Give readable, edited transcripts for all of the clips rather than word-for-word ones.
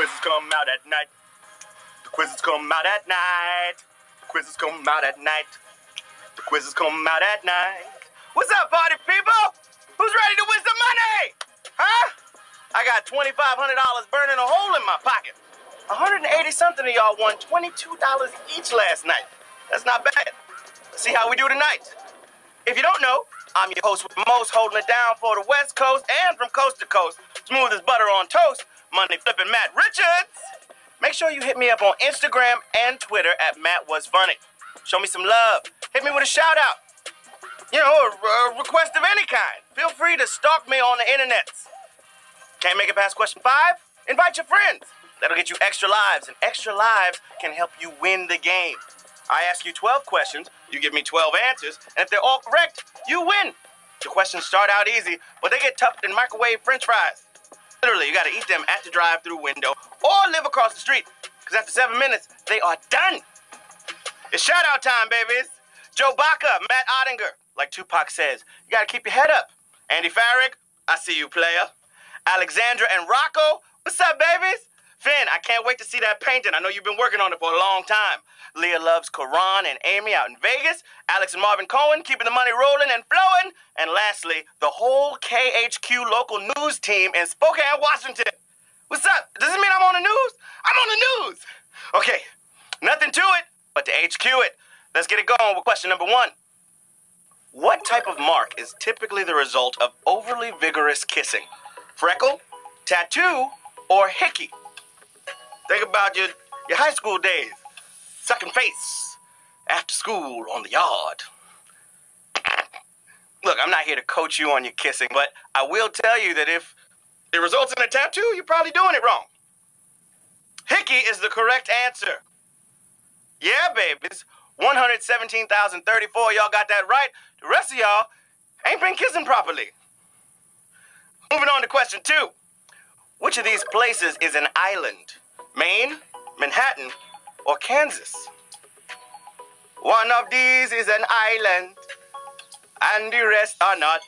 quizzes come out at night. The quizzes come out at night. The quizzes come out at night. The quizzes come out at night. What's up, party people? Who's ready to win some money? Huh? I got $2,500 burning a hole in my pocket. 180-something of y'all won $22 each last night. That's not bad. Let's see how we do tonight. If you don't know, I'm your host with the most, holding it down for the West Coast and from coast to coast. Smooth as butter on toast, Monday flipping Matt Richards. Make sure you hit me up on Instagram and Twitter at MattWasFunny. Show me some love. Hit me with a shout out. You know, a request of any kind. Feel free to stalk me on the internets. Can't make it past question 5? Invite your friends. That'll get you extra lives, and extra lives can help you win the game. I ask you 12 questions, you give me 12 answers, and if they're all correct, you win. The questions start out easy, but they get tougher than microwave french fries. Literally, you gotta eat them at the drive-thru window or live across the street, because after 7 minutes, they are done. It's shout-out time, babies. Joe Baca, Matt Ottinger, like Tupac says, you gotta keep your head up. Andy Farrick, I see you, player. Alexandra and Rocco, what's up, babies? Finn, I can't wait to see that painting. I know you've been working on it for a long time. Leah loves Karan and Amy out in Vegas. Alex and Marvin Cohen keeping the money rolling and flowing. And lastly, the whole KHQ local news team in Spokane, Washington. What's up? Does it mean I'm on the news? I'm on the news. Okay, nothing to it but to HQ it. Let's get it going with question number 1. What type of mark is typically the result of overly vigorous kissing? Freckle, tattoo, or hickey? Think about your high school days. Sucking face after school on the yard. Look, I'm not here to coach you on your kissing, but I will tell you that if it results in a tattoo, you're probably doing it wrong. Hickey is the correct answer. Yeah, babies. 117,034, y'all got that right. The rest of y'all ain't been kissing properly. Moving on to question 2. Which of these places is an island? Maine, Manhattan, or Kansas? One of these is an island, and the rest are not.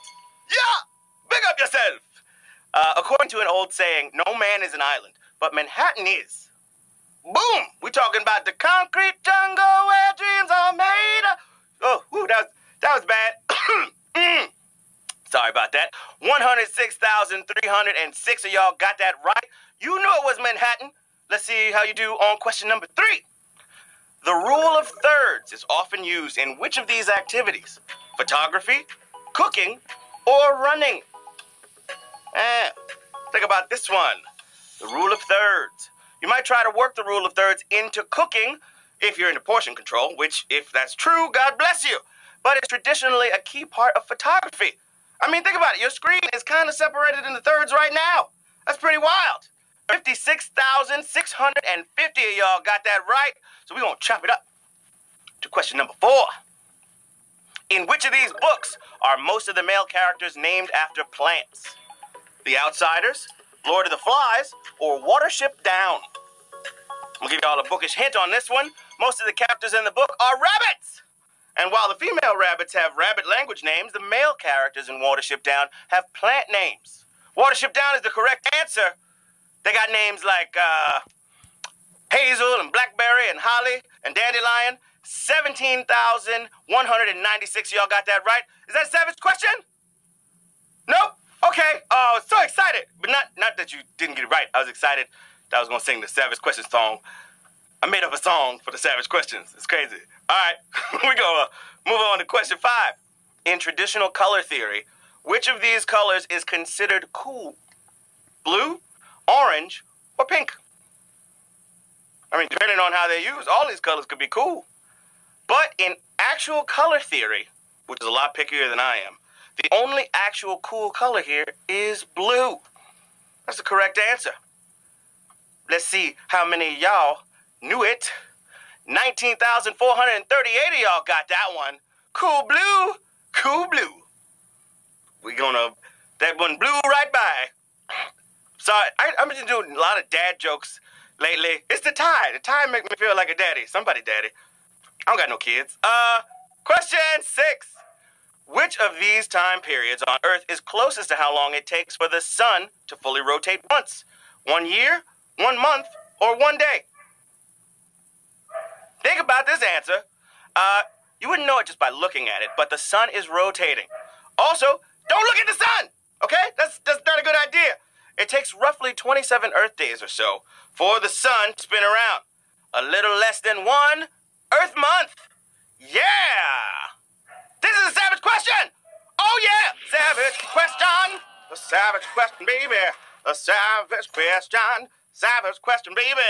Yeah! Big up yourself! According to an old saying, no man is an island, but Manhattan is. Boom! We talking about the concrete jungle where dreams are made. Oh, whew, that was bad. Sorry about that. 106,306 of y'all got that right. You knew it was Manhattan. Let's see how you do on question number 3. The rule of thirds is often used in which of these activities? Photography, cooking, or running? Think about this one. The rule of thirds. You might try to work the rule of thirds into cooking if you're into portion control, which, if that's true, God bless you. But it's traditionally a key part of photography. I mean, think about it. Your screen is kind of separated into thirds right now. That's pretty wild. 56,650 of y'all got that right. So we're going to chop it up to question number 4. In which of these books are most of the male characters named after plants? The Outsiders, Lord of the Flies, or Watership Down? I'm going to give y'all a bookish hint on this one. Most of the characters in the book are rabbits. And while the female rabbits have rabbit language names, the male characters in Watership Down have plant names. Watership Down is the correct answer. They got names like Hazel and Blackberry and Holly and Dandelion. 17,196. Y'all got that right? Is that a savage question? Nope. Okay. Oh, so excited. But not that you didn't get it right. I was excited that I was going to sing the Savage Questions song. I made up a song for the Savage Questions. It's crazy. All right. We're going to move on to question 5. In traditional color theory, which of these colors is considered cool? Blue, orange, or pink? I mean, depending on how they're used, all these colors could be cool. But in actual color theory, which is a lot pickier than I am, the only actual cool color here is blue. That's the correct answer. Let's see how many of y'all knew it. 19,438 of y'all got that one. Cool blue, cool blue. That one blew right by. Sorry, I've been doing a lot of dad jokes lately. It's the tie. The tie make me feel like a daddy. Somebody daddy. I don't got no kids. Question 6. Which of these time periods on Earth is closest to how long it takes for the sun to fully rotate once? 1 year, 1 month, or 1 day? Think about this answer. You wouldn't know it just by looking at it, but the sun is rotating. Also, don't look at the sun, okay? That's not a good idea. It takes roughly 27 Earth days or so for the sun to spin around. A little less than 1 Earth month. Yeah! This is a savage question! Oh yeah! Savage question! A savage question, baby. A savage question. Savage question, baby.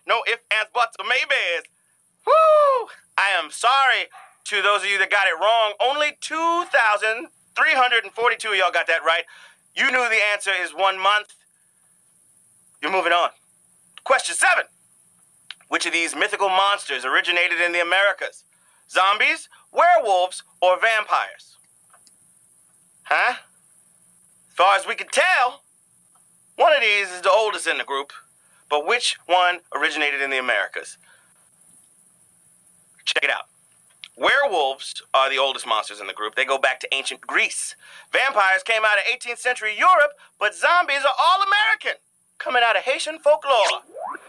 No ifs, ands, buts, or maybes. Woo! I am sorry to those of you that got it wrong. Only 2,342 of y'all got that right. You knew the answer is 1 month. You're moving on. Question 7. Which of these mythical monsters originated in the Americas? Zombies, werewolves, or vampires? Huh? As far as we can tell, one of these is the oldest in the group, but which one originated in the Americas? Check it out. Werewolves are the oldest monsters in the group. They go back to ancient Greece. Vampires came out of 18th century Europe, but zombies are all American, coming out of Haitian folklore.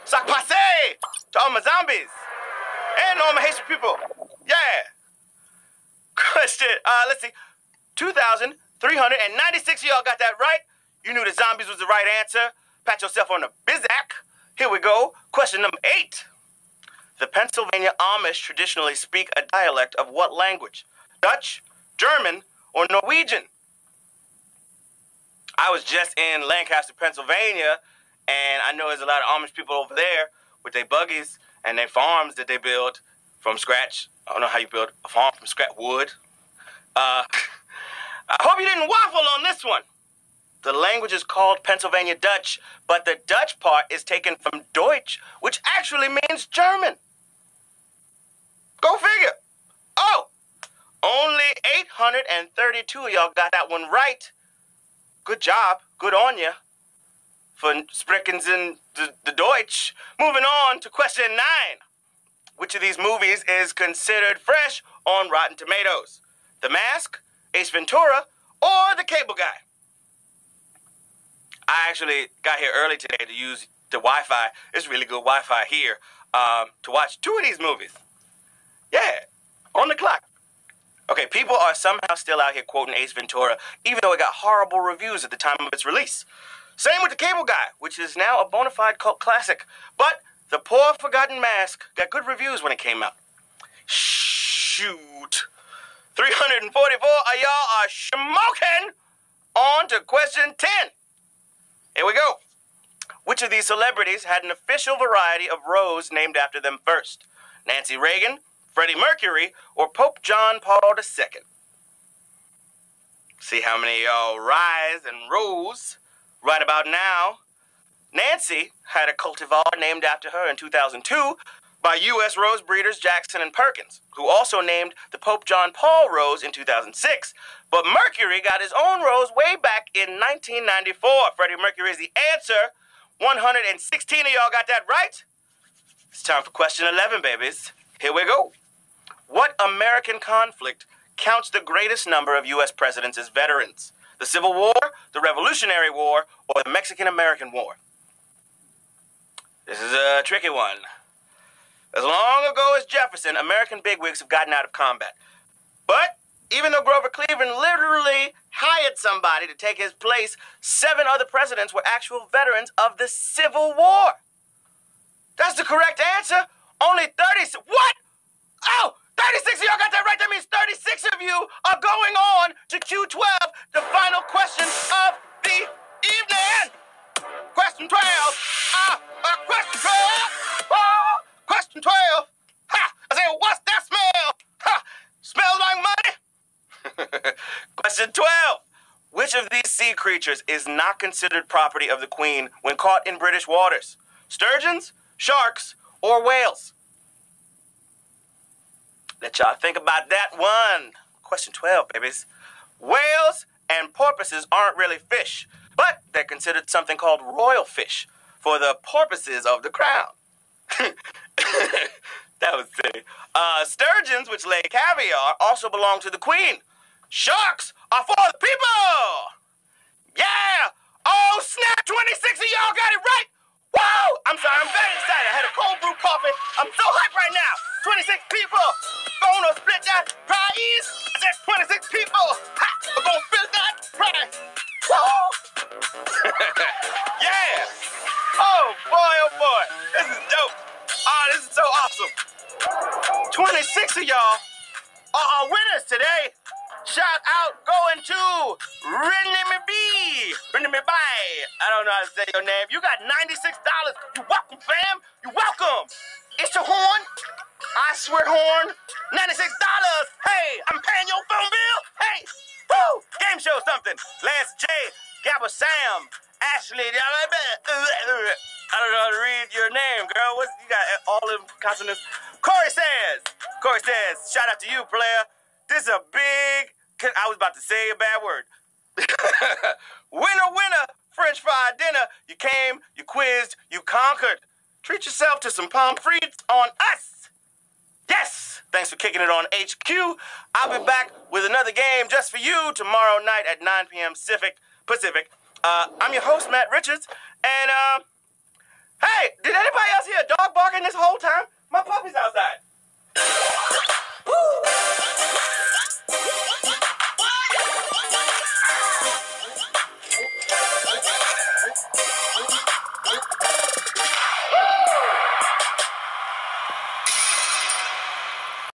Sac passe to all my zombies and all my Haitian people. Yeah. Question, let's see. 2,396 of y'all got that right. You knew the zombies was the right answer. Pat yourself on the bizac. Here we go. Question number 8. The Pennsylvania Amish traditionally speak a dialect of what language? Dutch, German, or Norwegian? I was just in Lancaster, Pennsylvania, and I know there's a lot of Amish people over there with their buggies and their farms that they build from scratch. I don't know how you build a farm from scratch. Wood. I hope you didn't waffle on this one. The language is called Pennsylvania Dutch, but the Dutch part is taken from Deutsch, which actually means German. Go figure. Oh, only 832 of y'all got that one right. Good job. Good on you for sprickens in the Deutsch. Moving on to question 9. Which of these movies is considered fresh on Rotten Tomatoes? The Mask, Ace Ventura, or The Cable Guy? I actually got here early today to use the Wi-Fi. It's really good Wi-Fi here to watch 2 of these movies. Yeah, on the clock. Okay, people are somehow still out here quoting Ace Ventura, even though it got horrible reviews at the time of its release. Same with The Cable Guy, which is now a bona fide cult classic. But The Poor Forgotten Mask got good reviews when it came out. Shoot. 344 of y'all are smoking. On to question 10. Here we go. Which of these celebrities had an official variety of rose named after them first? Nancy Reagan, Freddie Mercury, or Pope John Paul II? See how many of y'all rise and rose right about now. Nancy had a cultivar named after her in 2002 by U.S. rose breeders Jackson and Perkins, who also named the Pope John Paul rose in 2006. But Mercury got his own rose way back in 1994. Freddie Mercury is the answer. 116 of y'all got that right. It's time for question 11, babies. Here we go. What American conflict counts the greatest number of U.S. presidents as veterans? The Civil War, the Revolutionary War, or the Mexican-American War? This is a tricky one. As long ago as Jefferson, American bigwigs have gotten out of combat. But even though Grover Cleveland literally hired somebody to take his place, 7 other presidents were actual veterans of the Civil War. That's the correct answer. Only 30. What? Oh, 36 of y'all got that right. That means 36 of you are going on to Q12, the final question of the evening. Question 12. Question 12. Question 12. Ha! I say, what's that smell? Ha! Smells like money. Question 12. Which of these sea creatures is not considered property of the Queen when caught in British waters? Sturgeons, sharks, or whales? Let y'all think about that one. Question 12, babies. Whales and porpoises aren't really fish, but they're considered something called royal fish for the porpoises of the crown. That was silly. Sturgeons, which lay caviar, also belong to the Queen. Sharks are for the people. Yeah! Oh, snap! 26 of y'all got it right! Whoa! oh boy. This is dope. Oh, this is so awesome. 26 of y'all are our winners today. Shout out going to Renemy B. Renemy Bay. I don't know how to say your name. You got $96. You're welcome, fam. You're welcome. It's your horn. I swear horn. $96. Hey, I'm paying your phone bill. Hey, woo. Game show something. Lance J. Gabba Sam. Ashley. I don't know how to read your name, girl. You got all them consonants. Corey says, shout out to you, player. This is a big, I was about to say a bad word. Winner, winner, French fry dinner. You came, you quizzed, you conquered. Treat yourself to some pommes frites on us. Yes, thanks for kicking it on HQ. I'll be back with another game just for you tomorrow night at 9 p.m. Pacific. I'm your host, Matt Richards, and hey, did anybody else hear a dog barking this whole time?